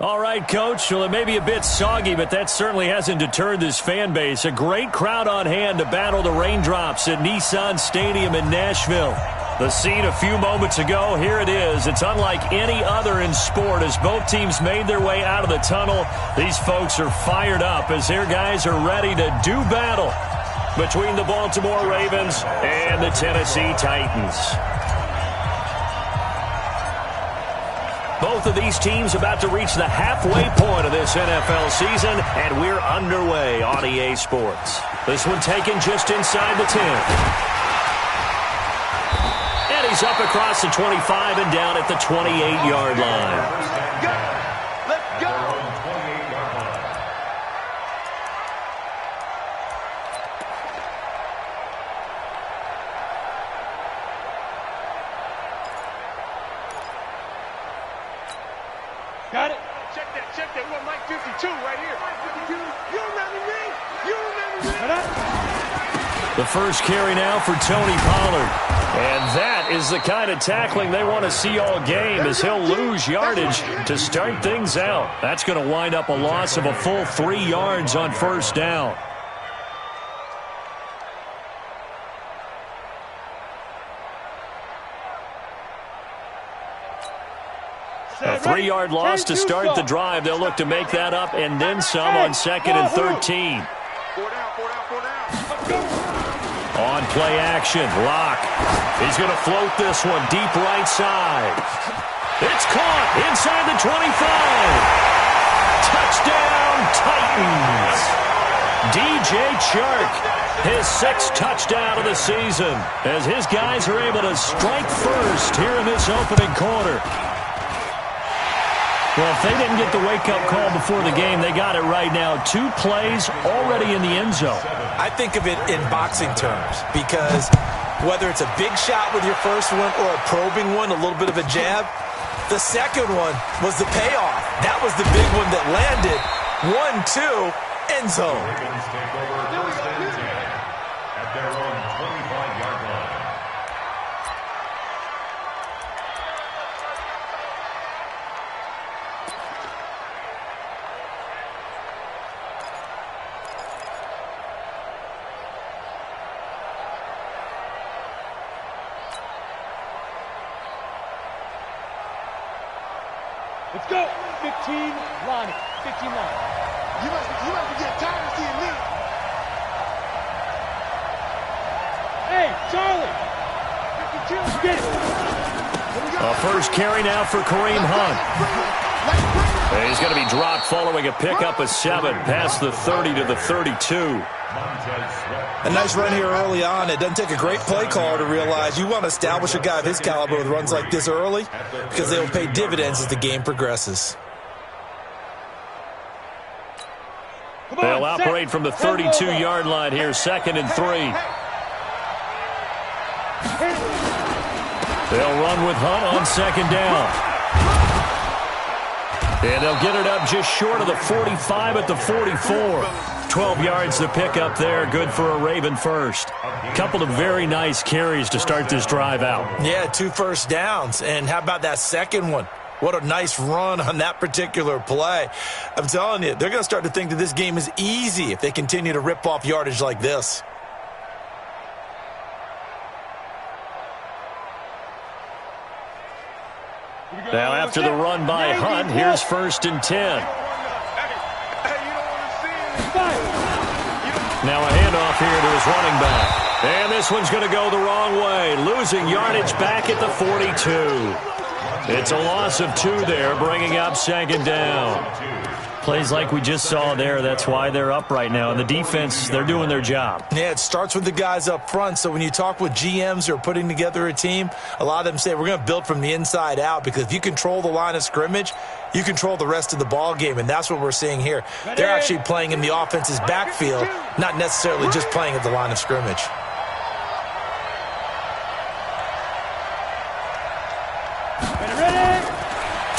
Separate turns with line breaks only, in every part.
All right, Coach. Well, it may be a bit soggy, but that certainly hasn't deterred this fan base. A great crowd on hand to battle the raindrops at Nissan Stadium in Nashville. The scene a few moments ago, here it is. It's unlike any other in sport as both teams made their way out of the tunnel. These folks are fired up as their guys are ready to do battle between the Baltimore Ravens and the Tennessee Titans. Both of these teams about to reach the halfway point of this NFL season, and we're underway on EA Sports. This one taken just inside the 10. And he's up across the 25 and down at the 28-yard line.
Let's go! Got it. Check that. We got Mike 52 right here. You remember me?
The first carry now for Tony Pollard. And that is the kind of tackling they want to see all game as he'll lose yardage to start things out. That's going to wind up a loss of a full 3 yards on first down. A 3-yard loss to start the drive. They'll look to make that up and then some on 2nd and 13. On play action, Locke. He's going to float this one deep right side. It's caught inside the 25. Touchdown, Titans. DJ Chark, his 6th touchdown of the season, as his guys are able to strike first here in this opening quarter. Well, if they didn't get the wake-up call before the game, they got it right now. 2 plays already in the end zone.
I think of it in boxing terms because whether it's a big shot with your first one or a probing one, a little bit of a jab, the second one was the payoff. That was the big one that landed. 1-2, end zone.
At their own 25-yard line.
Let's go. 15, Lonnie. 15 line. You must be getting tired of seeing me. Hey, Charlie. 52, get it.
A first carry now for Kareem Hunt. He's going to be dropped following a pickup of 7 past the 30 to the 32.
A nice run here early on. It doesn't take a great play caller to realize you want to establish a guy of his caliber with runs like this early because they will pay dividends as the game progresses.
They'll operate from the 32-yard line here, 2nd and 3. They'll run with Hunt on 2nd down. And they'll get it up just short of the 45 at the 44. 12 yards to pick up there. Good for a Raven first. Couple of very nice carries to start this drive out.
Yeah, 2 first downs. And how about that second one? What a nice run on that particular play. I'm telling you, they're going to start to think that this game is easy if they continue to rip off yardage like this.
Now after the run by Hunt, here's 1st and 10. Now a handoff here to his running back. And this one's going to go the wrong way. Losing yardage back at the 42. It's a loss of 2 there, bringing up 2nd down. Plays like we just saw there, that's why they're up right now. And the defense, they're doing their job.
Yeah, it starts with the guys up front. So when you talk with GMs who are putting together a team, a lot of them say we're going to build from the inside out because if you control the line of scrimmage, you control the rest of the ball game, and that's what we're seeing here. They're actually playing in the offense's backfield, not necessarily just playing at the line of scrimmage.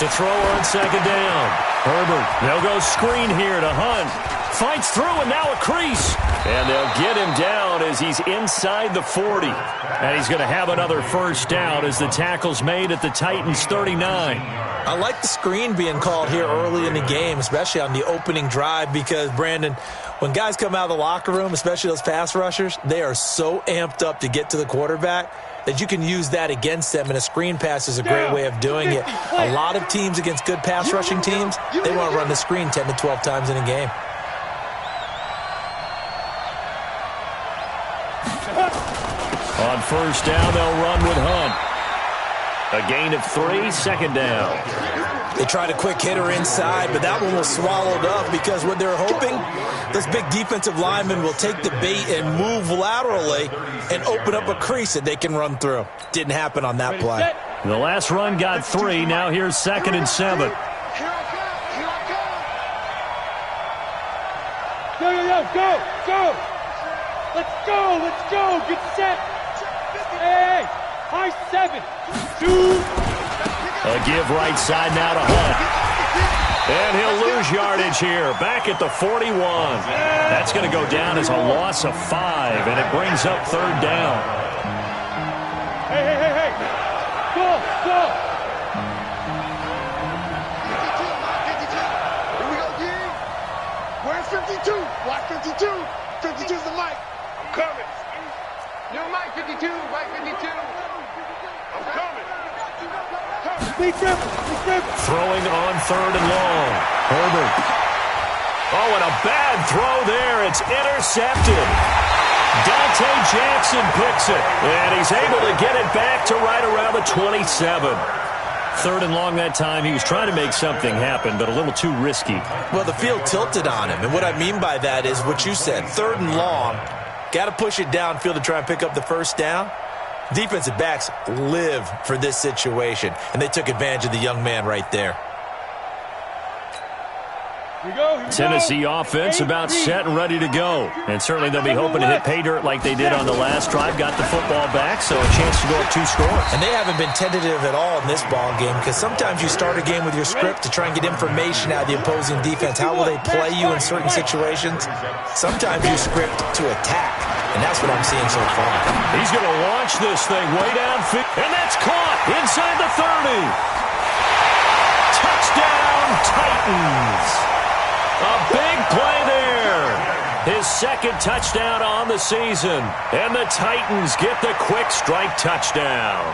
To throw on 2nd down. Herbert, they'll go screen here to Hunt. Fights through, and now a crease. And they'll get him down as he's inside the 40. And he's going to have another first down as the tackle's made at the Titans' 39.
I like the screen being called here early in the game, especially on the opening drive, because, Brandon, when guys come out of the locker room, especially those pass rushers, they are so amped up to get to the quarterback that you can use that against them, and a screen pass is a great way of doing it. A lot of teams against good pass rushing teams, they want to run the screen 10 to 12 times in a game.
On first down, they'll run with Hunt. A gain of 3, second down.
They tried a quick hitter inside, but that one was swallowed up because what they're hoping, this big defensive lineman will take the bait and move laterally and open up a crease that they can run through. Didn't happen on that play.
The last run got 3. Now here's 2nd and 7.
Go! Let's go! Get set! Hey! High 7! 2!
A give right side now to Hunt. And he'll lose yardage here. Back at the 41. That's going to go down as a loss of 5, and it brings up 3rd down.
Hey! Go! Here we go, G! Where's 52? Watch 52! 52's the mic. I'm coming. New mic 52, mic 52. I'm coming. Big difference.
Throwing on 3rd and long. Herbert. Oh, and a bad throw there. It's intercepted. Dante Jackson picks it. And he's able to get it back to right around the 27. 3rd and long that time. He was trying to make something happen, but a little too risky.
Well, the field tilted on him, and what I mean by that is what you said. 3rd and long, got to push it downfield to try and pick up the first down. Defensive backs live for this situation, and they took advantage of the young man right there.
Tennessee offense about set and ready to go. And certainly they'll be hoping to hit pay dirt like they did on the last drive. Got the football back, so a chance to go up 2 scores.
And they haven't been tentative at all in this ball game, because sometimes you start a game with your script to try and get information out of the opposing defense. How will they play you in certain situations? Sometimes you script to attack, and that's what I'm seeing so far.
He's going to launch this thing way downfield, and that's caught inside the 30. Touchdown, Titans. A big play there. His 2nd touchdown on the season. And the Titans get the quick strike touchdown.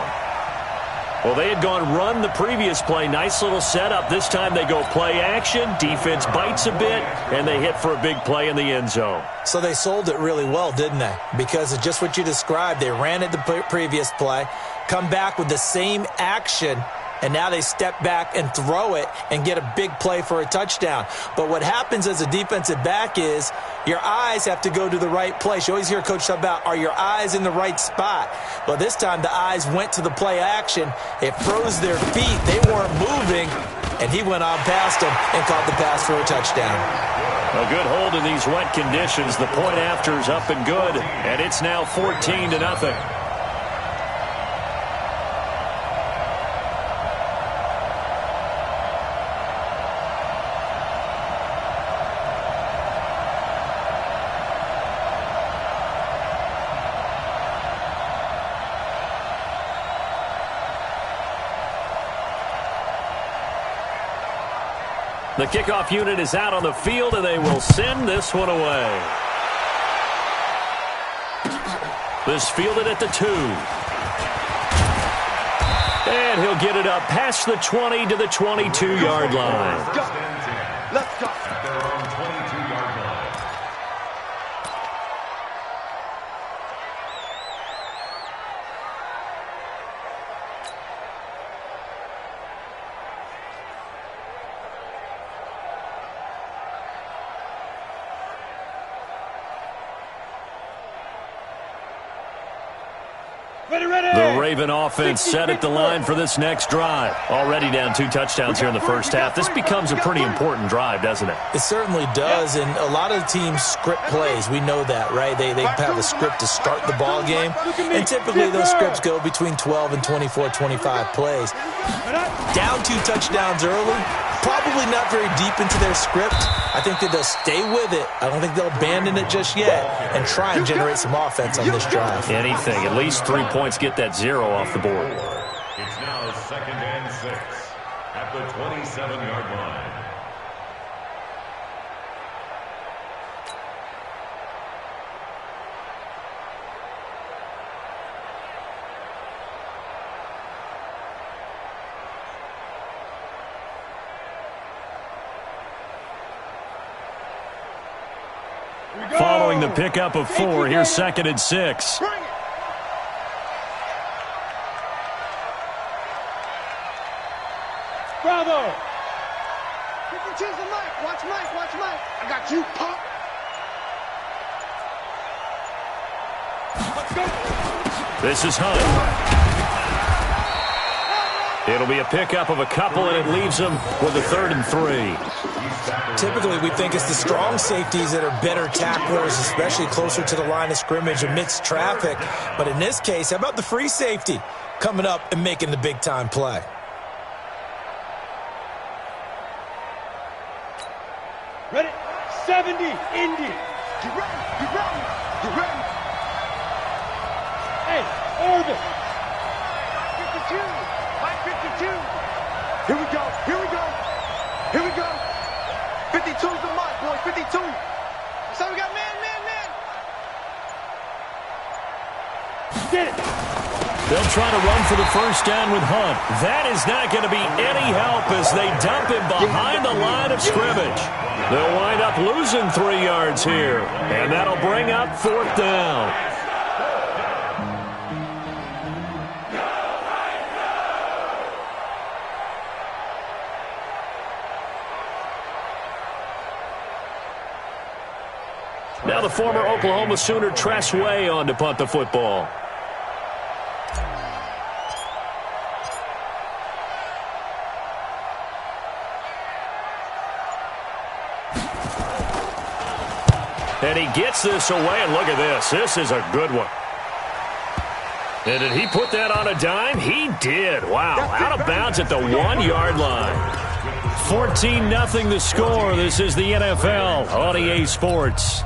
Well, they had gone run the previous play. Nice little setup. This time they go play action. Defense bites a bit, and they hit for a big play in the end zone.
So they sold it really well, didn't they? Because of just what you described. They ran it the previous play, come back with the same action, and now they step back and throw it and get a big play for a touchdown. But what happens as a defensive back is your eyes have to go to the right place. You always hear Coach talk about, are your eyes in the right spot? Well, this time the eyes went to the play action. It froze their feet. They weren't moving, and he went on past them and caught the pass for a touchdown.
A good hold in these wet conditions. The point after is up and good, and it's now 14-0. The kickoff unit is out on the field, and they will send this one away. This fielded at the 2. And he'll get it up past the 20 to the 22-yard line.
Let's go.
The Raven offense set at the line for this next drive. Already down 2 touchdowns here in the first half. This becomes a pretty important drive, doesn't it?
It certainly does, and a lot of teams script plays. We know that, right? They have a script to start the ball game, and typically those scripts go between 12 and 24, 25 plays. Down 2 touchdowns early, probably not very deep into their script. I think that they'll stay with it. I don't think they'll abandon it just yet and try and generate some offense on this drive.
Anything. At least 3 points, get that 0 off the board.
It's now 2nd and 6 at the 27-yard line.
Following the pickup of 4, here's 2nd and 6.
Bravo! 52's the Mike. Watch Mike. Watch Mike. I got you, punk. Let's go.
This is Hunt. It'll be a pickup of a couple, and it leaves them with a 3rd and 3.
Typically, we think it's the strong safeties that are better tacklers, especially closer to the line of scrimmage amidst traffic. But in this case, how about the free safety coming up and making the big-time play?
Ready? 70, Indy. Get ready. Get ready. Get ready. Hey, Orbit. 52. Mike 52. Here we go. Here we go. Here we go. 52's the Mike, boy. 52. So we got man. Get it.
They'll try to run for the first down with Hunt. That is not going to be any help as they dump him behind the line of scrimmage. They'll wind up losing 3 yards here, and that'll bring up 4th down. Now the former Oklahoma Sooner Tress Way on to punt the football. And he gets this away, and look at this. This is a good one. And did he put that on a dime? He did. Wow, out of bounds at the 1-yard line. 14-0 the score. This is the NFL on EA Sports.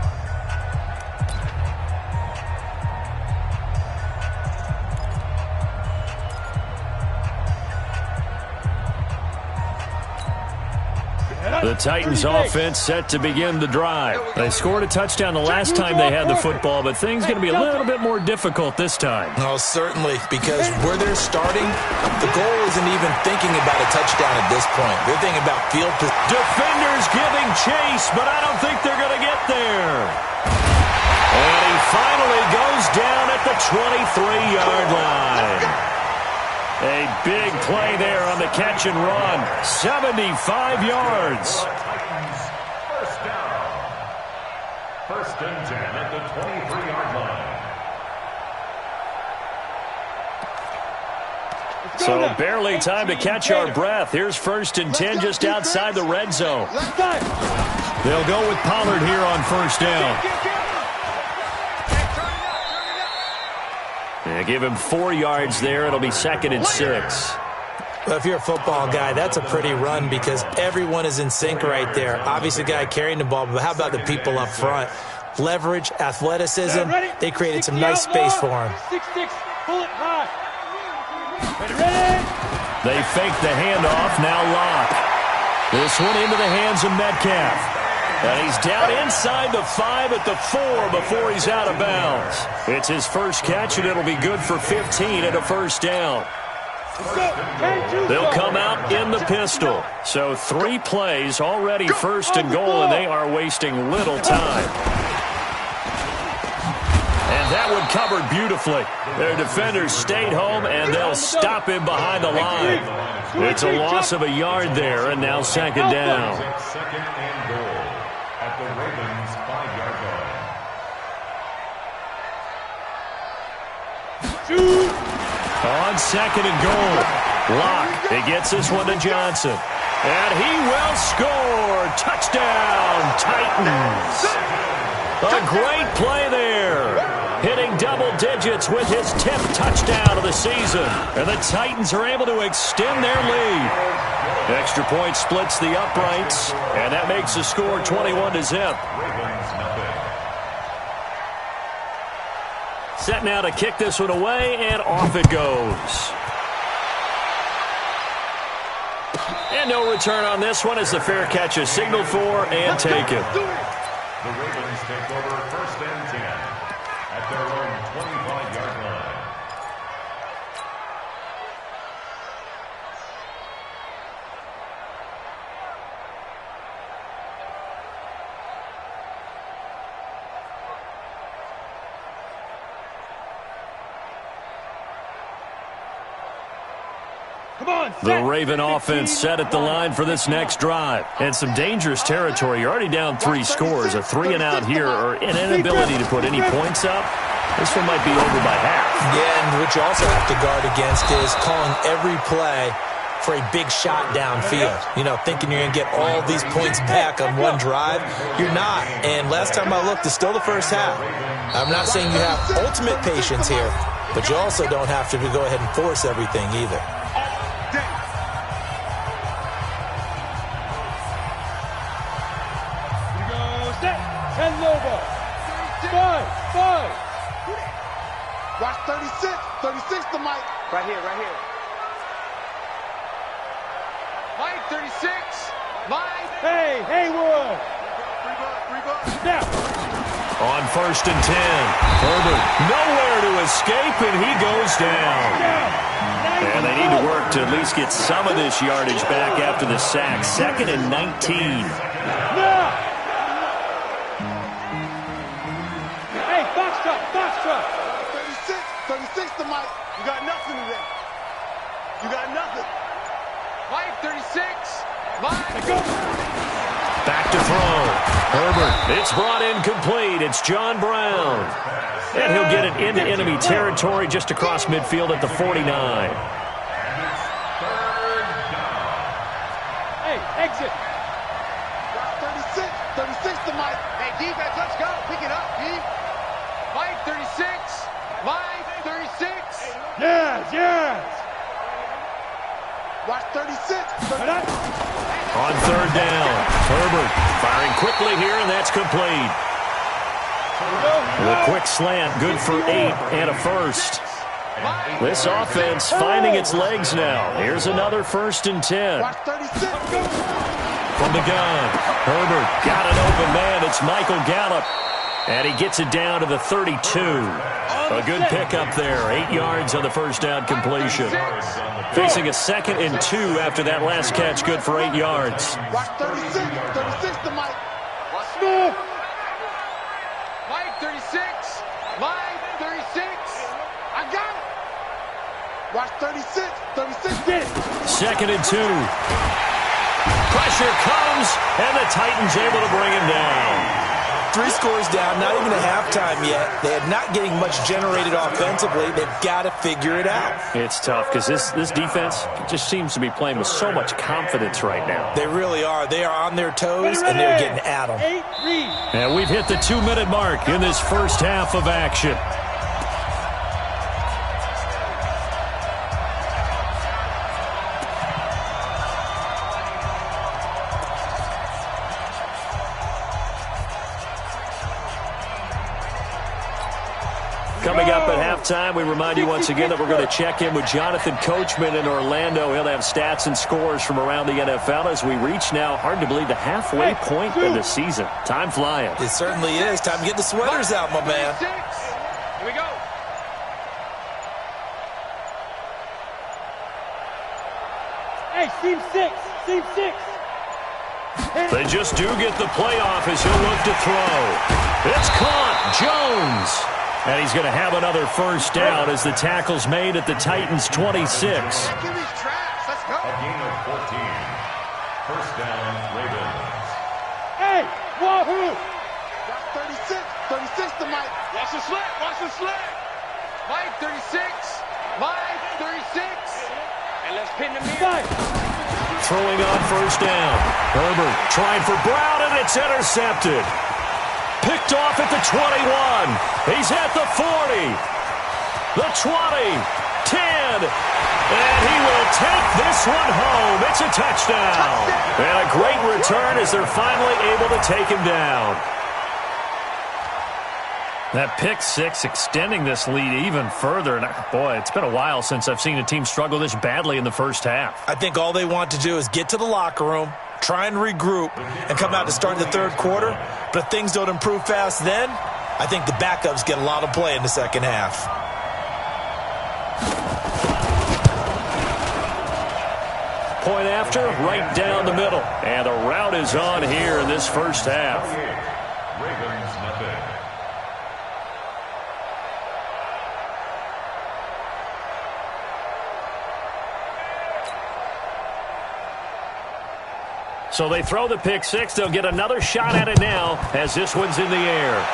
The Titans offense set to begin the drive. They scored a touchdown the last time they had the football, but things going to be a little bit more difficult this time.
Oh, certainly, because where they're starting, the goal isn't even thinking about a touchdown at this point. They're thinking about field position.
Defenders giving chase, but I don't think they're going to get there. And he finally goes down at the 23-yard line. A big play there on the catch and run. 75 yards.
First down. 1st and 10 at the 23-yard line.
So barely time to catch our breath. Here's 1st and 10 just outside the red zone. They'll go with Pollard here on 1st down. Give him 4 yards there. It'll be 2nd and 6.
Well, if you're a football guy, that's a pretty run because everyone is in sync right there. Obviously, the guy carrying the ball, but how about the people up front? Leverage, athleticism, they created some nice space for him.
6-6, pull it high. Ready?
They fake the handoff, now Locke. This one into the hands of Metcalf. And he's down inside the 5 at the 4 before he's out of bounds. It's his first catch, and it'll be good for 15 and a 1st down. They'll come out in the pistol. So 3 plays already 1st and goal, and they are wasting little time. And that one covered beautifully. Their defenders stayed home, and they'll stop him behind the line. It's a loss of a yard there, and now 2nd down.
2nd and goal at the Ravens 5-yard line.
On 2nd and goal. Locke, he gets this one to Johnson. And he will score. Touchdown, Titans. A great play there. Hitting double digits with his 10th touchdown of the season. And the Titans are able to extend their lead. Extra point splits the uprights, and that makes the score 21-0. Set now to kick this one away, and off it goes. And no return on this one as the fair catch is signaled for and taken.
The Ravens take over 1st and 10 at their own 25-yard line.
The Raven offense set at the line for this next drive. And some dangerous territory. You're already down 3 scores. A 3-and-out here or an inability to put any points up. This one might be over by half.
Yeah, and what you also have to guard against is calling every play for a big shot downfield. You know, thinking you're going to get all these points back on one drive. You're not. And last time I looked, it's still the first half. I'm not saying you have ultimate patience here, but you also don't have to go ahead and force everything either.
Watch 36. 36 to Mike. Right here, right here. Mike, 36. Mike.
Hey, Haywood.
Free ball.
Now.
On 1st and 10. Herbert nowhere to escape, and he goes down. And they need to work to at least get some of this yardage back after the sack. 2nd and 19.
Now. Hey, box truck.
36 to Mike. You got nothing today. You got nothing. Mike, 36. Mike.
Go.
Back to throw. Herbert, it's brought in complete. It's John Brown. And he'll get it into enemy territory just across midfield at the 49.
Hey, exit.
36 to Mike. Hey, defense, let's go. Pick it up, D. Mike, 36. Mike, 36.
Yes.
Watch 36.
On 3rd down, Herbert firing quickly here, and that's complete. The quick slant, good for 8 and a first. This offense finding its legs now. Here's another 1st and 10.
Watch 36.
From the gun, Herbert got an open man. It's Michael Gallup. And he gets it down to the 32. A good pickup there. 8 yards on the first down completion. Facing a 2nd and 2 after that last catch. Good for 8 yards.
Watch 36. 36 to Mike.
Smith.
Mike, 36. Mike, 36. I got it. Watch 36. 36.
Get it.
2nd and 2. Pressure comes, and the Titans able to bring him down.
3 scores down, not even a halftime yet. They are not getting much generated offensively. They've got to figure it out.
It's tough because this defense just seems to be playing with so much confidence right now.
They really are. They are on their toes, and they're getting at them.
8-3.
And we've hit the 2-minute mark in this first half of action. Coming up at halftime, we remind you once again that we're going to check in with Jonathan Coachman in Orlando. He'll have stats and scores from around the NFL as we reach now, hard to believe, the halfway point of the season. Time flying.
It certainly is. Time to get the sweaters out, my man.
Here we go.
Hey, seam 6.
They just do get the playoff as he'll look to throw. It's caught. Jones. And he's going to have another first down as the tackle's made at the Titans' 26.
Let's go.
A gain of 14. First down, Ravens.
Hey, wahoo!
Watch 36. 36 to Mike. Watch the slant. Mike, 36. Mike, 36. And let's pin the mirror.
Throwing on first down. Herbert trying for Brown, and it's intercepted. Picked off at the 21. He's at the 40. The 20. 10. And he will take this one home. It's a touchdown. And a great return as they're finally able to take him down. That pick six extending this lead even further. And boy, it's been a while since I've seen a team struggle this badly in the first half.
I think all they want to do is get to the locker room, try and regroup, and come out to start the third quarter. But if things don't improve fast then, I think the backups get a lot of play in the second half.
Point after, right down the middle. And the route is on here in this first half.
Ravens nothing.
So they throw the pick six. They'll get another shot at it now as this one's in the air.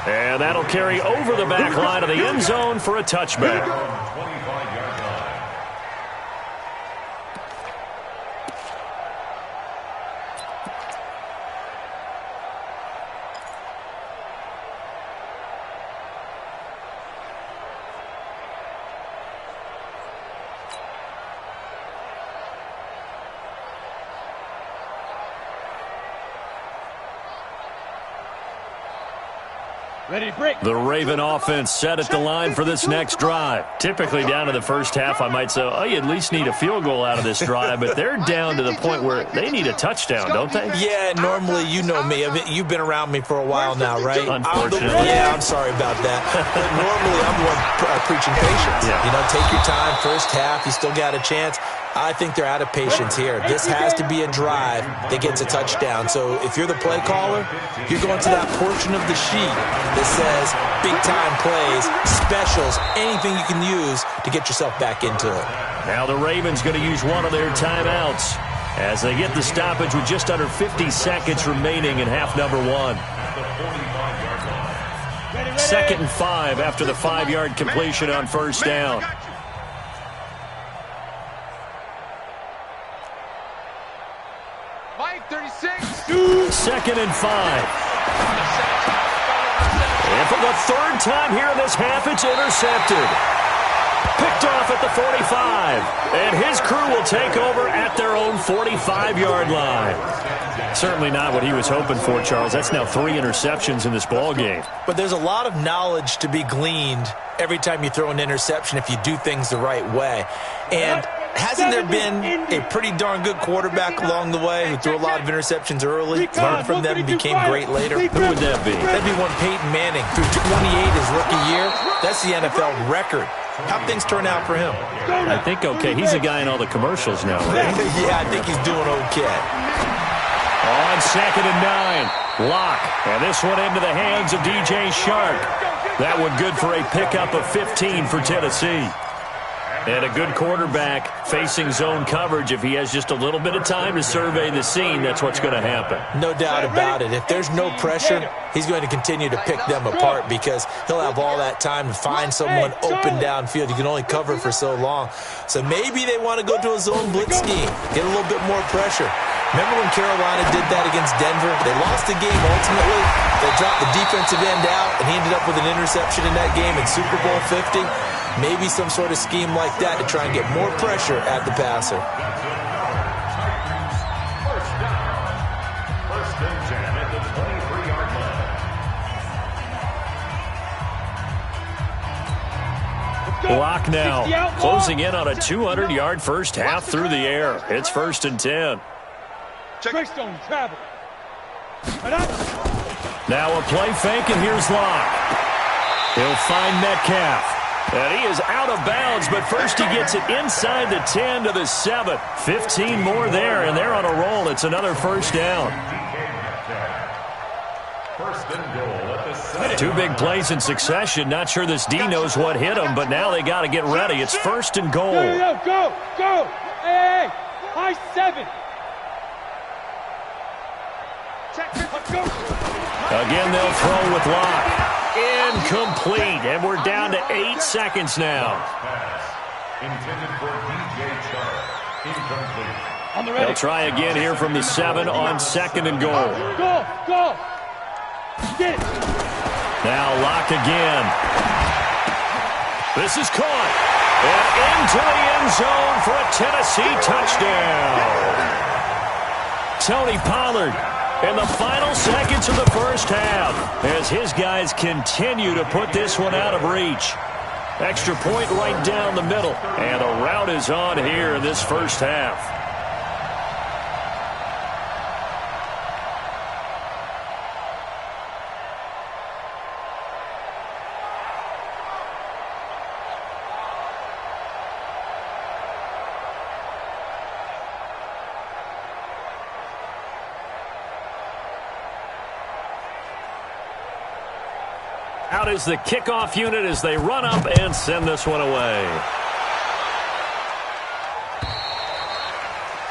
And that'll carry over the back line of the end zone for a touchback.
25-yard line.
Ready, break.
The Raven offense set at the line for this next drive. Typically down to the first half, I might say, oh, you at least need a field goal out of this drive, but they're down to the point where they need a touchdown, don't they?
Yeah, normally, you know me. I mean, you've been around me for a while now, right?
Unfortunately.
Yeah, I'm sorry about that. But normally, I'm the one preaching patience.
Yeah.
You know, take your time. First half, you still got a chance. I think they're out of patience here. This has to be a drive that gets a touchdown. So if you're the play caller, you're going to that portion of the sheet that says big-time plays, specials, anything you can use to get yourself back into it.
Now the Ravens going to use one of their timeouts as they get the stoppage with just under 50 seconds remaining in half number one. Second and 5 after the 5-yard completion on first down.
Mike, 36.
Second and 5. And for the third time here in this half, it's intercepted. Picked off at the 45. And his crew will take over at their own 45-yard line. Certainly not what he was hoping for, Charles. That's now 3 interceptions in this ball game.
But there's a lot of knowledge to be gleaned every time you throw an interception if you do things the right way. And hasn't there been a pretty darn good quarterback along the way who threw a lot of interceptions early, learned from them, and became great later?
Who would that be?
That'd be one Peyton Manning. Threw 28 his rookie year. That's the NFL record. How'd things turn out for him?
I think okay. He's a guy in all the commercials now, right?
Yeah, I think he's doing okay.
On second and 9, Locke. And this one into the hands of DJ Shark. That one good for a pickup of 15 for Tennessee. And a good quarterback facing zone coverage. If he has just a little bit of time to survey the scene, that's what's going to happen.
No doubt about it. If there's no pressure, he's going to continue to pick them apart because he'll have all that time to find someone open downfield. You can only cover for so long. So maybe they want to go to a zone blitz scheme, get a little bit more pressure. Remember when Carolina did that against Denver? They lost the game ultimately. They dropped the defensive end out, and he ended up with an interception in that game in Super Bowl 50. Maybe some sort of scheme like that to try and get more pressure at the passer.
First and 10 at the 23-yard line.
Block now, closing in on a 200-yard first half through the air. It's first and 10.
Greystone travel.
Now a play fake, and here's Locke. He'll find Metcalf. And he is out of bounds, but first he gets it inside the 10 to the 7. 15 more there, and they're on a roll. It's another first down.
First and goal at the 7.
2 big plays in succession. Not sure this D knows what hit him, but now they got to get ready. It's first and goal.
Go. Hey, high 7. Let's go.
Again, they'll throw with Locke. Incomplete, and we're down to 8 seconds now.
Pass intended for DJ Chark. Incomplete.
On the ready.
They'll try again here from the 7 on second and goal.
Go. Get it.
Now lock again. This is caught. And into the end zone for a Tennessee touchdown. Tony Pollard in the final seconds of the first half as his guys continue to put this one out of reach. Extra point right down the middle. And a rout is on here in this first half. Out is the kickoff unit as they run up and send this one away.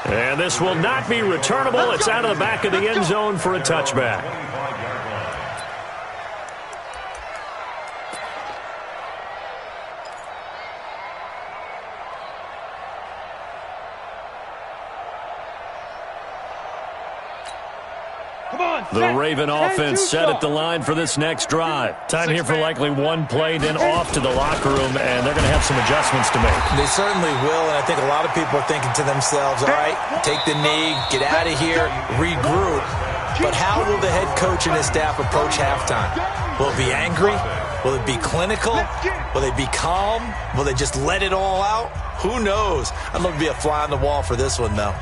And this will not be returnable. It's out of the back of the end zone for a touchback. The Raven offense set at the line for this next drive. Time here for likely one play, then off to the locker room, and they're going to have some adjustments to make.
They certainly will, and I think a lot of people are thinking to themselves, all right, take the knee, get out of here, regroup. But how will the head coach and his staff approach halftime? Will it be angry? Will it be clinical? Will they be calm? Will they just let it all out? Who knows? I'd love to be a fly on the wall for this one, though.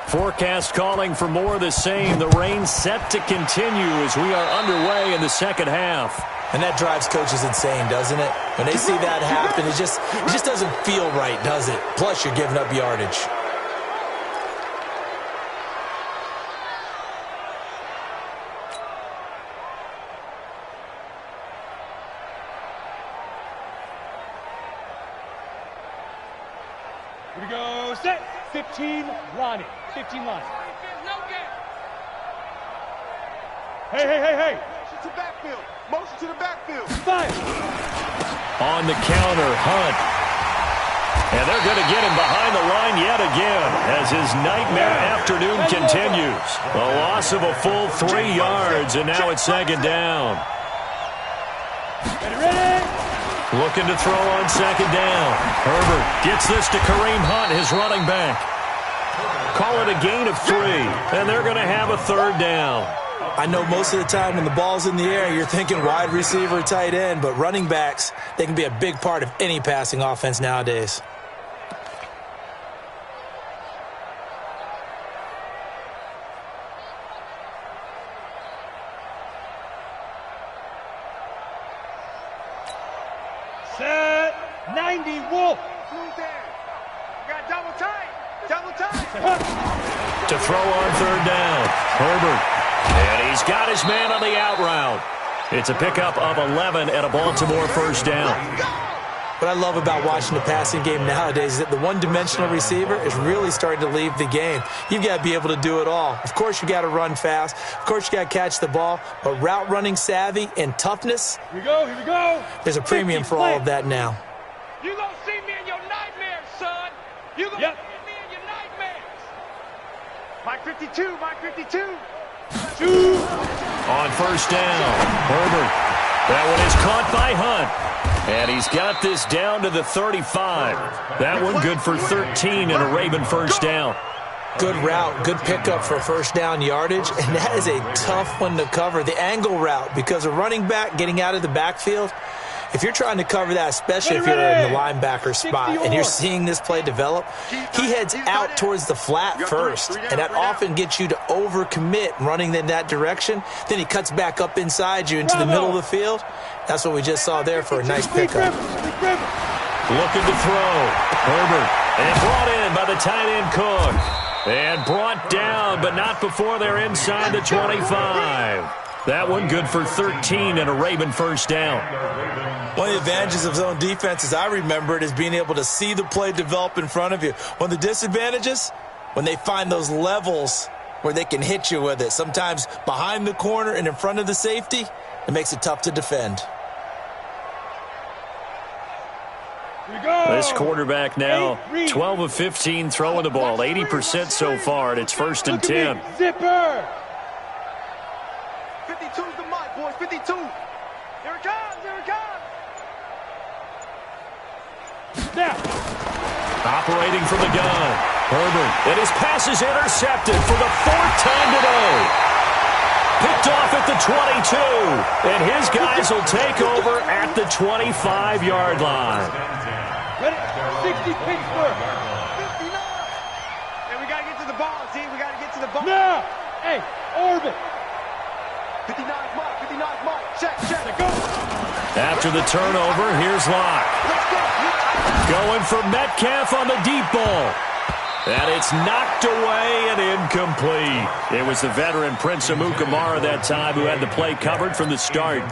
Forecast calling for more of the same. The rain set to continue as we are underway in the second half.
And that drives coaches insane, doesn't it? When they see that happen, it just doesn't feel right, does it? Plus, you're giving up yardage.
Here we go, set. 15, Lonnie. 15 line. Hey.
Motion to backfield. Motion to the backfield.
5.
On the counter, Hunt. And they're going to get him behind the line yet again as his nightmare afternoon continues. A loss of a full 3 yards, and now it's second down.
Ready?
Looking to throw on second down. Herbert gets this to Kareem Hunt, his running back. Call it a gain of 3, and they're going to have a third down.
I know most of the time when the ball's in the air, you're thinking wide receiver, tight end, but running backs, they can be a big part of any passing offense nowadays.
Set. 90, Wolf.
Got double tight. Double tight.
To throw on third down. Herbert. And he's got his man on the out route. It's a pickup of 11 and a Baltimore first down.
What I love about watching the passing game nowadays is that the one-dimensional receiver is really starting to leave the game. You've got to be able to do it all. Of course, you got to run fast. Of course, you got to catch the ball. But route running savvy and toughness,
Here we go.
there's a premium for all of that now.
You gonna see me in your nightmares, son. You gonna see me in your nightmares. Mike 52. Mike 52.
2.
On first down, Herbert. That one is caught by Hunt. And he's got this down to the 35. That one good for 13 and a Raven first down.
Good route, good pickup for first down yardage, and that is a tough one to cover. The angle route, because a running back getting out of the backfield, if you're trying to cover that, especially if you're in the linebacker spot and you're seeing this play develop, he heads out towards the flat first, and that often gets you to overcommit running in that direction. Then he cuts back up inside you into the middle of the field. That's what we just saw there for a nice pickup.
Looking to throw. Herbert. And brought in by the tight end Cook. And brought down, but not before they're inside the 25. That one good for 13 and a Raven first down.
One of the advantages of zone defense, as I remember it, is being able to see the play develop in front of you. One of the disadvantages, when they find those levels where they can hit you with it, sometimes behind the corner and in front of the safety, it makes it tough to defend.
This quarterback now 12 of 15 throwing the ball, 80% so far, and it's first and 10.
Zipper!
52's the mic, boys. 52. Here it comes. Here it comes.
Now.
Operating from the gun. Herbert. And his pass is intercepted for the fourth time today. Picked off at the 22. And his guys will take over at the 25-yard line.
Ready? 60 Pittsburgh.
59. And we got to get to the ball, team. We got to get to the ball.
Now. Hey, orbit.
59's Mike. 59's Mike. Check.
Go.
After the turnover, here's Locke.
Let's go.
Going for Metcalf on the deep ball. And it's knocked away and incomplete. It was the veteran Prince Amukamara that time who had the play covered from the start.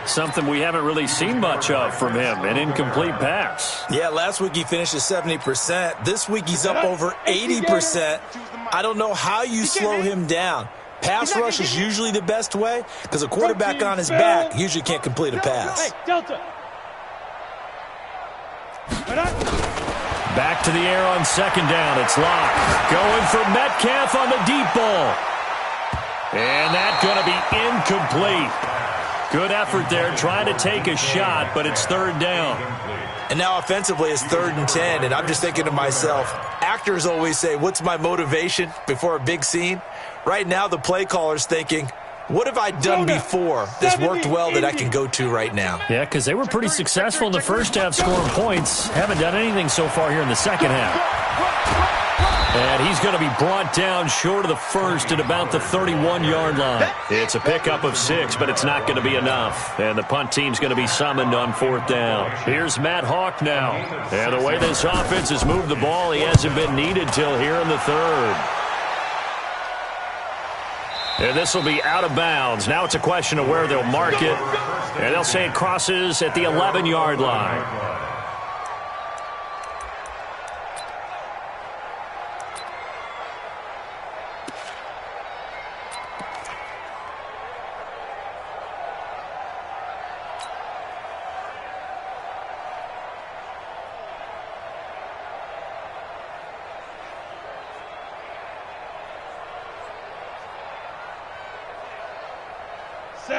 Something we haven't really seen much of from him, an incomplete pass.
Yeah, last week he finished at 70%. This week he's up over 80%. I don't know how you slow him down. Pass rush is usually the best way because a quarterback on his back usually can't complete a pass.
Hey, Delta.
Back to the air on second down. It's Locke. Going for Metcalf on the deep ball. And that's going to be incomplete. Good effort there trying to take a shot, but it's third down.
And now offensively it's 3rd and 10, and I'm just thinking to myself, actors always say, what's my motivation before a big scene? Right now the play caller's thinking, what have I done before that's worked well that I can go to right now?
Yeah, because they were pretty successful in the first half scoring points. Haven't done anything so far here in the second half. And he's going to be brought down short of the first at about the 31-yard line. It's a pickup of 6, but it's not going to be enough. And the punt team's going to be summoned on 4th down. Here's Matt Hawk now. And the way this offense has moved the ball, he hasn't been needed till here in the 3rd. And this will be out of bounds. Now it's a question of where they'll mark it. And they'll say it crosses at the 11-yard line.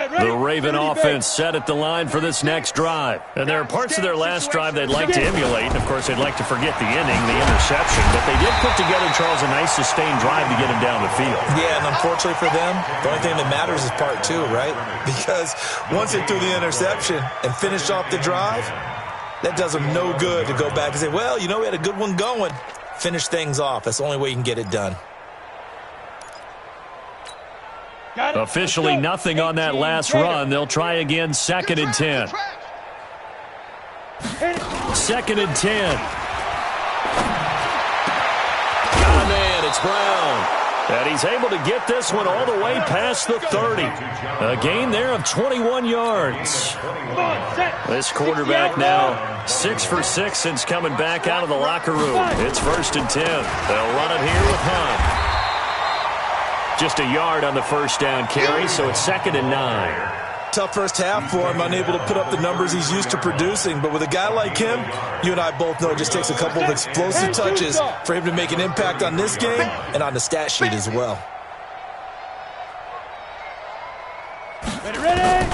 The Raven offense set at the line for this next drive. And there are parts of their last drive they'd like to emulate. And, of course, they'd like to forget the inning, the interception. But they did put together, Charles, a nice sustained drive to get him down the field.
Yeah, and unfortunately for them, the only thing that matters is part 2, right? Because once they threw the interception and finished off the drive, that does them no good to go back and say, well, you know, we had a good one going. Finish things off. That's the only way you can get it done.
Officially nothing on that last run. They'll try again, 2nd and 10. 2nd and 10. Got a man, it's Brown. And he's able to get this one all the way past the 30. A gain there of 21 yards. This quarterback now 6 for 6 since coming back out of the locker room. It's 1st and 10. They'll run it here with Hunt. Just a yard on the first down carry, so it's 2nd and 9.
Tough first half for him, unable to put up the numbers he's used to producing. But with a guy like him, you and I both know it just takes a couple of explosive touches for him to make an impact on this game and on the stat sheet as well.
Ready?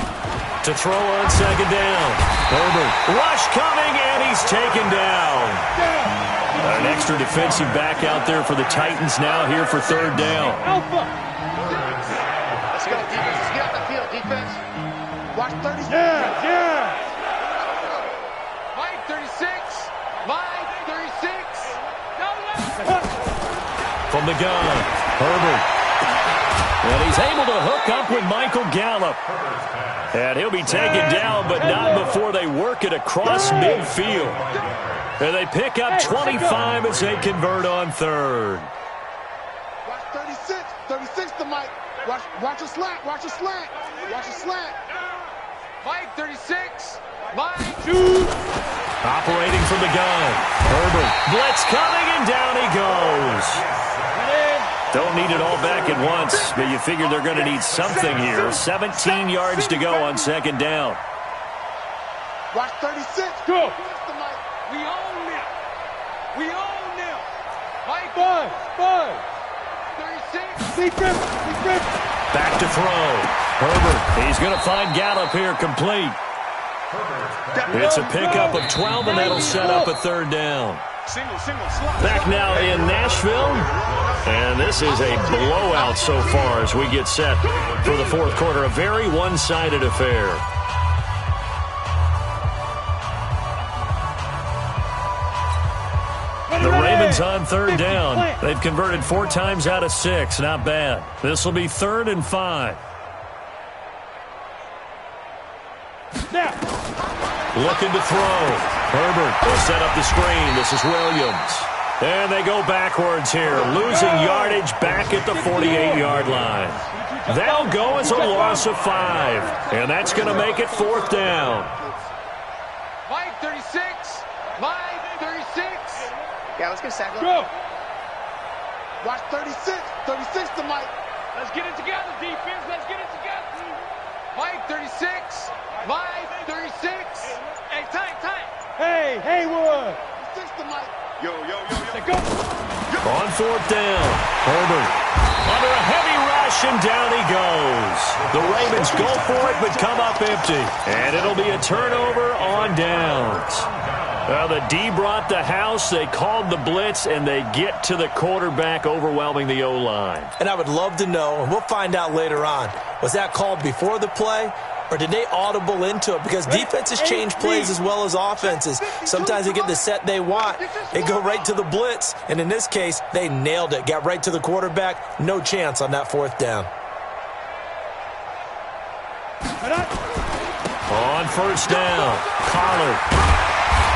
To throw on 2nd down. Herbert. Rush coming, and he's taken down. An extra defensive back out there for the Titans now here for 3rd down.
Alpha.
Let's go, defense. Let's get out the field, defense. Watch 36.
Yeah.
Mike, 36. Mike, 36.
From the gun, Herbert. And he's able to hook up with Michael Gallup. And he'll be taken down, but not before they work it across midfield. And they pick up 25 as they convert on 3rd.
Watch 36. 36 to Mike. Watch a slant. Watch a slant. Watch a slant. Mike, 36. Mike. Shoot.
Operating from the gun. Herbert. Blitz coming, and down he goes. Don't need it all back at once, but you figure they're going to need something here. 17 yards to go on second down.
Watch 36. Go. We own them. We own them. Mike. 5. 36.
Back to throw. Herbert. He's going to find Gallup here complete. It's a pickup of 12, and that'll set up a third down. Back now in Nashville, and this is a blowout so far as we get set for the fourth quarter. A very one-sided affair. The Ravens on third down. They've converted 4 times out of 6. Not bad. This will be 3rd and 5. Looking to throw. Herbert will set up the screen. This is Williams. And they go backwards here. Losing yardage back at the 48-yard line. They'll go as a loss of 5. And that's going to make it 4th down.
Mike, 36. Mike, 36.
Yeah, let's get a sack.
Go. Watch 36. 36 to Mike. Let's get it together, defense. Let's get it together. Mike, 36. Mike, 36. Hey, tight.
Hey, Haywood.
36 to Mike. Yo.
Go.
On 4th down, Herbert under a heavy rush, and down he goes. The Ravens go for it, but come up empty. And it'll be a turnover on downs. Well, the D brought the house. They called the blitz, and they get to the quarterback, overwhelming the O-line.
And I would love to know, and we'll find out later on, was that called before the play, or did they audible into it? Because defenses change plays as well as offenses. Sometimes they get the set they want. They go right to the blitz. And in this case, they nailed it. Got right to the quarterback. No chance on that 4th down.
On 1st down, Pollard.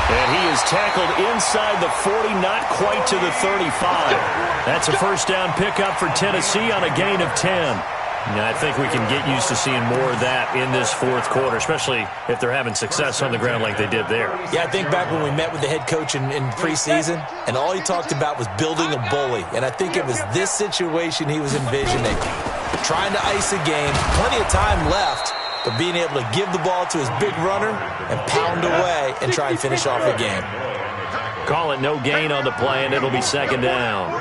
And he is tackled inside the 40, not quite to the 35. That's a 1st down pickup for Tennessee on a gain of 10. Now, I think we can get used to seeing more of that in this 4th quarter, especially if they're having success on the ground like they did there.
Yeah, I think back when we met with the head coach in preseason, and all he talked about was building a bully. And I think it was this situation he was envisioning. Trying to ice a game, plenty of time left, but being able to give the ball to his big runner and pound away and try and finish off a game.
Call it no gain on the play, and it'll be 2nd down.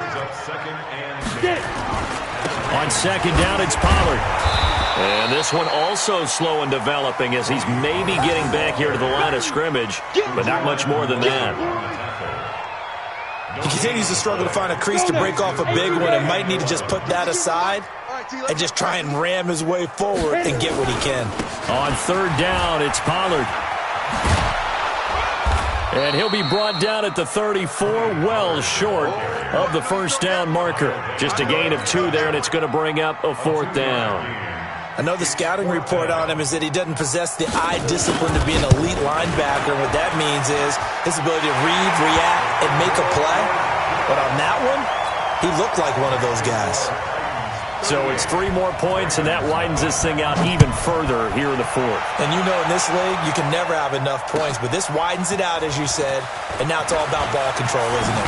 On 2nd down, it's Pollard. And this one also slow in developing as he's maybe getting back here to the line of scrimmage, but not much more than that.
He continues to struggle to find a crease to break off a big one and might need to just put that aside and just try and ram his way forward and get what he can.
On 3rd down, it's Pollard. And he'll be brought down at the 34, well short of the 1st down marker. Just a gain of 2 there, and it's going to bring up a 4th down.
I know the scouting report on him is that he doesn't possess the eye discipline to be an elite linebacker. And what that means is his ability to read, react, and make a play. But on that one, he looked like one of those guys.
So it's 3 more points, and that widens this thing out even further here in the 4th.
And you know in this league, you can never have enough points, but this widens it out, as you said, and now it's all about ball control, isn't it?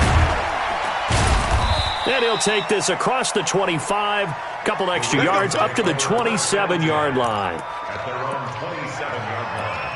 And he'll take this across the 25, couple extra yards, up to the 27-yard line.
At their own 27-yard line.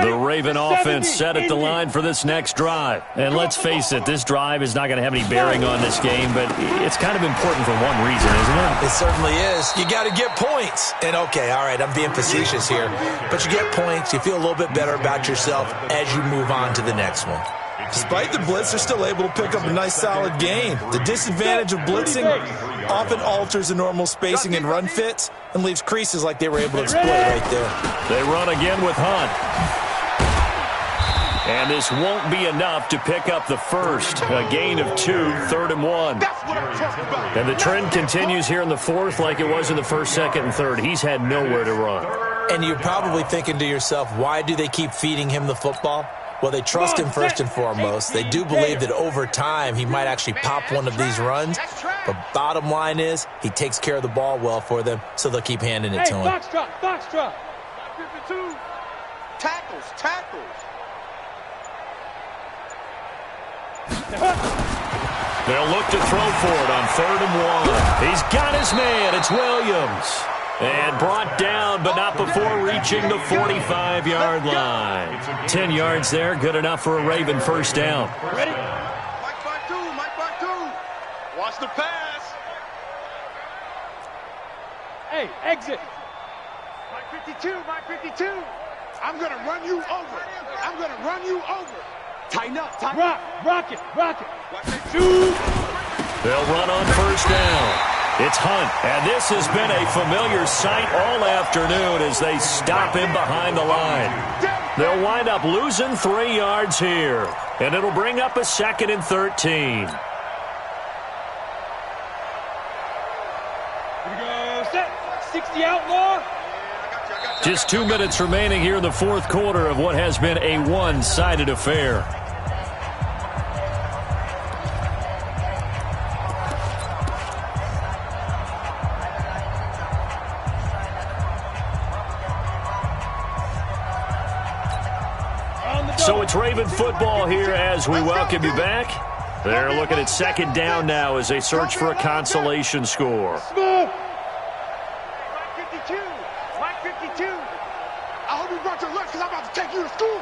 The Raven offense set at the line for this next drive. And let's face it, this drive is not going to have any bearing on this game, but it's kind of important for one reason, isn't it?
It certainly is. You got to get points. And okay, all right, I'm being facetious here, but you get points, you feel a little bit better about yourself as you move on to the next one. Despite the blitz, they're still able to pick up a nice solid gain. The disadvantage of blitzing often alters the normal spacing and run fits and leaves creases like they were able to exploit right there.
They run again with Hunt. And this won't be enough to pick up the first. A gain of 2, 3rd and 1.
That's what I'm talking about.
And the trend continues here in the fourth like it was in the first, second, and third. He's had nowhere to run.
And you're probably thinking to yourself, why do they keep feeding him the football? Well, they trust him first and foremost. They do believe that over time he might actually pop one of these runs. But bottom line is he takes care of the ball well for them, so they'll keep handing it to him.
Box drop, box drop.
52. Tackles, tackles.
They'll look to throw for it on 3rd and 1. He's got his man. It's Williams. And brought down, but not before reaching the 45-yard line. 10 yards there, good enough for a Raven first down.
Ready?
Mike by 2, Mike by 2. Watch the pass.
Hey, exit.
Mike 52, Mike 52. I'm going to run you over. I'm going to run you over. Tighten up, tighten up.
Rock it, rock it.
Shoot.
They'll run on first down. It's Hunt, and this has been a familiar sight all afternoon as they stop him behind the line. They'll wind up losing 3 yards here, and it'll bring up a 2nd and 13.
Here we go, set. 60 outlaw.
Just 2 minutes remaining here in the fourth quarter of what has been a one-sided affair. So it's Raven football here as we welcome you back. They're looking at 2nd down now as they search for a consolation score.
Mike 52, Mike 52. I hope you brought your lunch because I'm about to take you to school.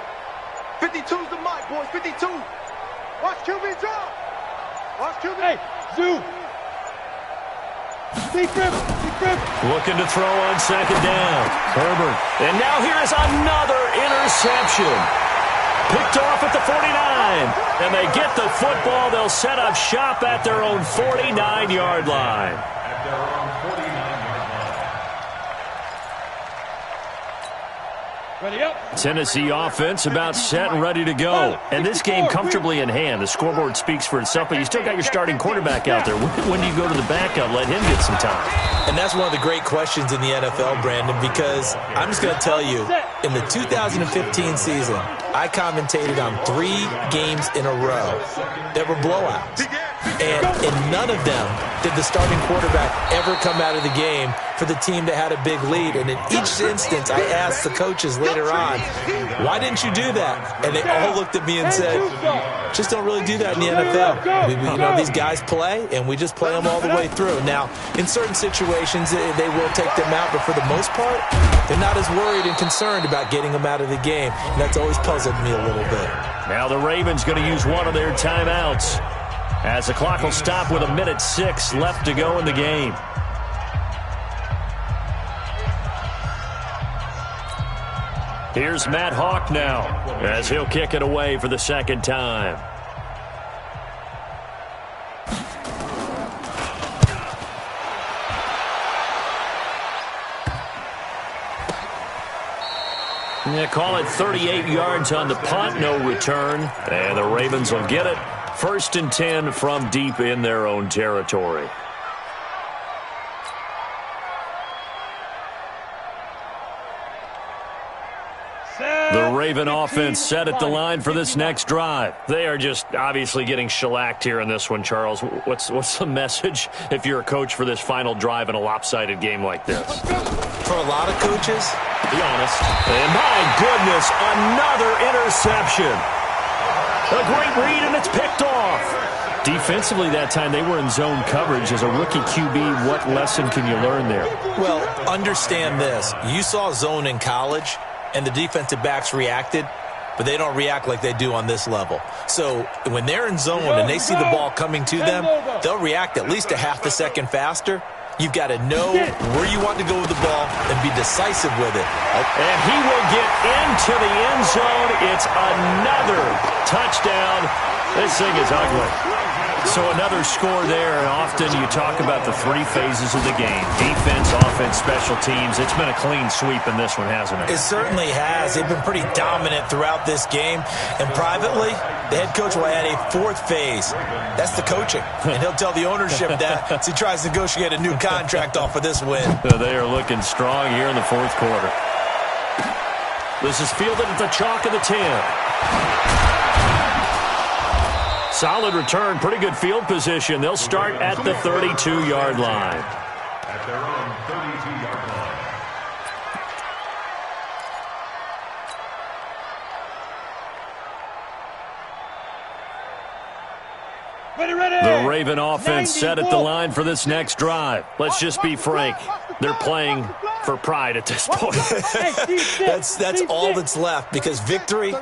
52's the mic, boys, 52. Watch QB drop. Watch QB.
Hey, zoom. Deep river, deep river.
Looking to throw on 2nd down. Herbert. And now here's another interception. Picked off at the 49. And they get the football. They'll set up shop at their own 49-yard line.
At their own 49-yard line.
Ready up.
Tennessee offense about set and ready to go. And this game comfortably in hand. The scoreboard speaks for itself, but you still got your starting quarterback out there. When do you go to the backup, let him get some time?
And that's one of the great questions in the NFL, Brandon, because I'm just going to tell you, in the 2015 season, I commentated on 3 games in a row that were blowouts. And in none of them did the starting quarterback ever come out of the game for the team that had a big lead. And in each instance, I asked the coaches later on, why didn't you do that? And they all looked at me and said, just don't really do that in the NFL. These guys play, and we just play them all the way through. Now, in certain situations, they will take them out, but for the most part, they're not as worried and concerned about getting them out of the game. And that's always puzzled me a little bit.
Now the Ravens going to use one of their timeouts as the clock will stop with 1:06 left to go in the game. Here's Matt Hawk now as he'll kick it away for the 2nd time. Yeah, call it 38 yards on the punt, no return. And the Ravens will get it. 1st and 10 from deep in their own territory. The Raven offense set at the line for this next drive. They are just obviously getting shellacked here in this one, Charles. What's the message if you're a coach for this final drive in a lopsided game like this?
For a lot of coaches,
be honest. And my goodness, another interception. A great read, and it's picked off. Defensively that time, they were in zone coverage. As a rookie QB, what lesson can you learn there?
Well, understand this. You saw zone in college, and the defensive backs reacted, but they don't react like they do on this level. So when they're in zone and they see the ball coming to them, they'll react at least a half a second faster. You've got to know where you want to go with the ball and be decisive with it.
And he will get into the end zone. It's another touchdown. This thing is ugly. So another score there, and often you talk about the three phases of the game. Defense, offense, special teams. It's been a clean sweep in this one, hasn't it?
It certainly has. They've been pretty dominant throughout this game. And privately, the head coach will add a fourth phase. That's the coaching. And he'll tell the ownership that as he tries to negotiate a new contract off of this win.
They are looking strong here in the fourth quarter. This is fielded at the chalk of the 10. Solid return, pretty good field position. They'll start at the 32-yard line.
At their own 32-yard line.
The Raven offense set at the line for this next drive. Let's just be frank. They're playing for pride at this point.
That's all that's left because victory,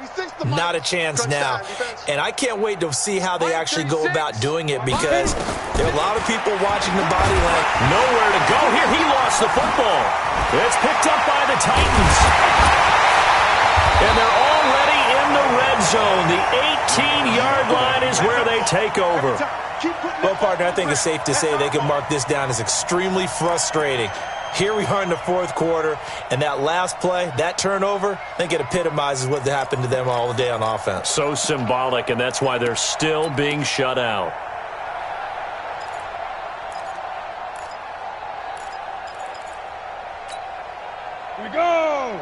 not a chance now. And I can't wait to see how they actually go about doing it because there are a lot of people watching the body line.
Nowhere to go here. He lost the football. It's picked up by the Titans. And they're already in the red zone. The 18-yard line is where they take over.
Well, partner, I think it's safe to say they can mark this down as extremely frustrating. Here we are in the fourth quarter, and that last play, that turnover, I think it epitomizes what happened to them all day on offense.
So symbolic, and that's why they're still being shut out.
Here we go.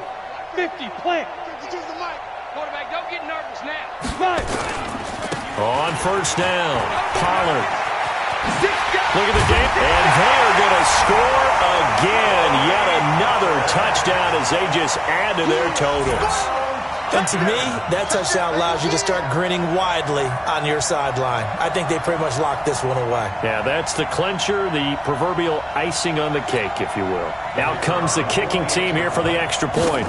50, plant.
Quarterback, don't get nervous now.
Right.
On first down, Pollard. Look at the game. And they're going to score again. Yet another touchdown as they just add to their totals.
And to me, that touchdown allows you to start grinning widely on your sideline. I think they pretty much locked this one away.
Yeah, that's the clincher, the proverbial icing on the cake, if you will. Out comes the kicking team here for the extra point.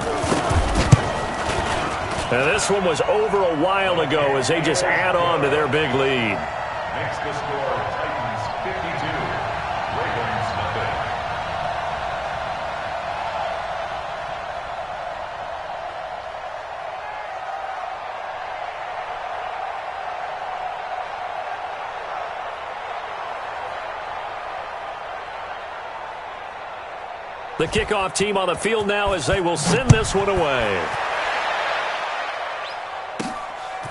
And this one was over a while ago as they just add on to their big lead.
Makes the score Titans 52, Ravens nothing.
The kickoff team on the field now as they will send this one away.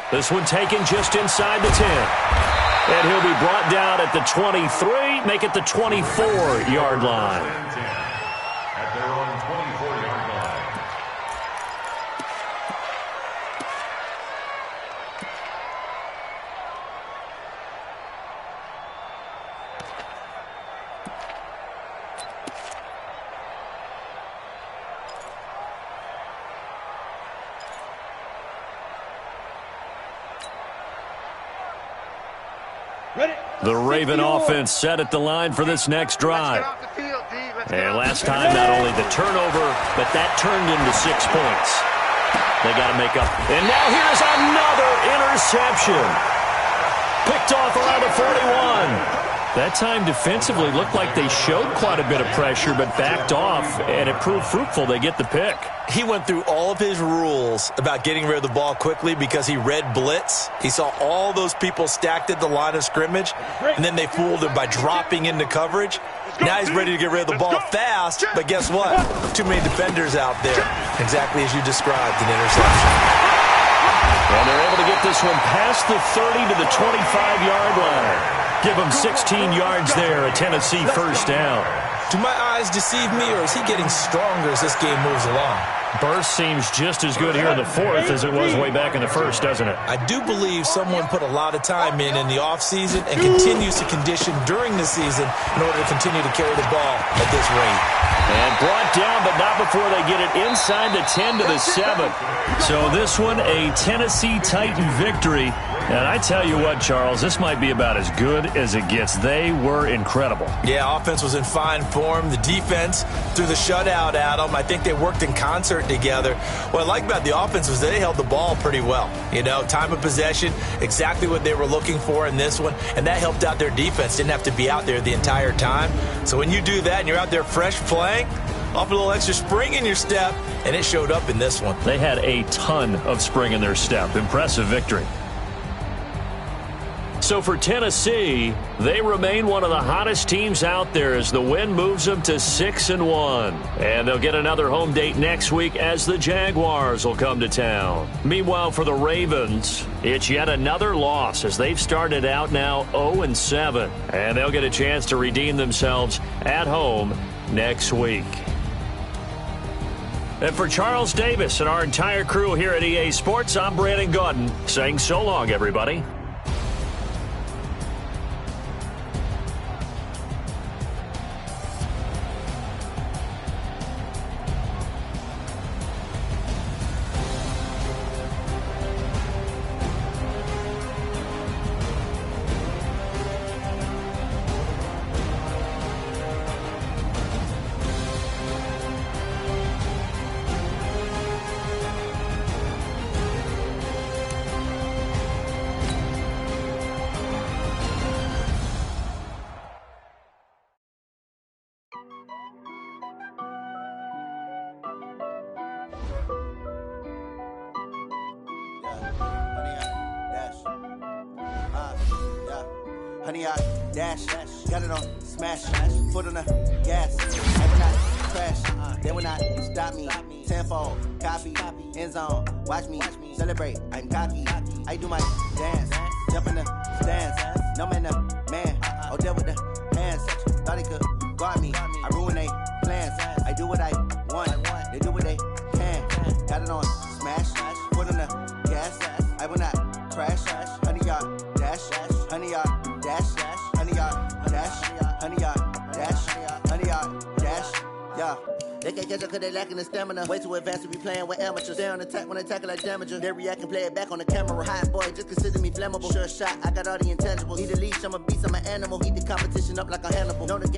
This one taken just inside the 10. And he'll be brought down at the 23, make it the 24-yard line.
At their own 24-yard line.
The Raven offense set at the line for this next drive. And last time, not only the turnover, but that turned into 6 points. They got to make up. And now here's another interception. Picked off around the 41. That time defensively looked like they showed quite a bit of pressure, but backed off, and it proved fruitful. They get the pick.
He went through all of his rules about getting rid of the ball quickly because he read blitz. He saw all those people stacked at the line of scrimmage, and then they fooled him by dropping into coverage. Now he's ready to get rid of the ball fast, but guess what? Too many defenders out there. Exactly as you described, an interception.
And they're able to get this one past the 30 to the 25-yard line. Give him 16 yards there, a Tennessee first down.
Do my eyes deceive me, or is he getting stronger as this game moves along?
Burst seems just as good here in the fourth as it was way back in the first, doesn't it?
I do believe someone put a lot of time in the offseason and continues to condition during the season in order to continue to carry the ball at this rate.
And brought down, but not before they get it inside the 10 to the 7. So this one, a Tennessee Titan victory. And I tell you what, Charles, this might be about as good as it gets. They were incredible.
Yeah, offense was in fine form. The defense threw the shutout at them. I think they worked in concert together. What I like about the offense was they held the ball pretty well. You know, time of possession, exactly what they were looking for in this one, and that helped out their defense. Didn't have to be out there the entire time. So when you do that and you're out there fresh playing, off a little extra spring in your step, and it showed up in this one.
They had a ton of spring in their step. Impressive victory. So for Tennessee, they remain one of the hottest teams out there as the win moves them to 6-1. And they'll get another home date next week as the Jaguars will come to town. Meanwhile, for the Ravens, it's yet another loss as they've started out now 0-7. And they'll get a chance to redeem themselves at home next week. And for Charles Davis and our entire crew here at EA Sports, I'm Brandon Gaudin saying so long, everybody.
Honey, I dash, got it on smash, foot on the gas, I will not crash, they will not stop me, tenfold, copy, end zone, watch me, celebrate, I'm cocky, I do my dance, jump in the stands, no man, man, oh, deal with the hands, thought he could guard me, I ruin they plans, I do what I want, they do what they can, got it on smash, foot on the gas, I will not crash, honey, y'all dash, honey, y'all dash, honey, y'all dash, honey, y'all dash, honey, y'all dash, yeah. They can't catch up cause they lacking the stamina. Way too advanced to be playing with amateurs. Stay on attack when they tackle like damager. They react and play it back on the camera. Hot boy, just consider me flammable. Sure shot, I got all the intangibles. Need a leash, I'm a beast, I'm an animal. Heat the competition up like a Hannibal. Know the game.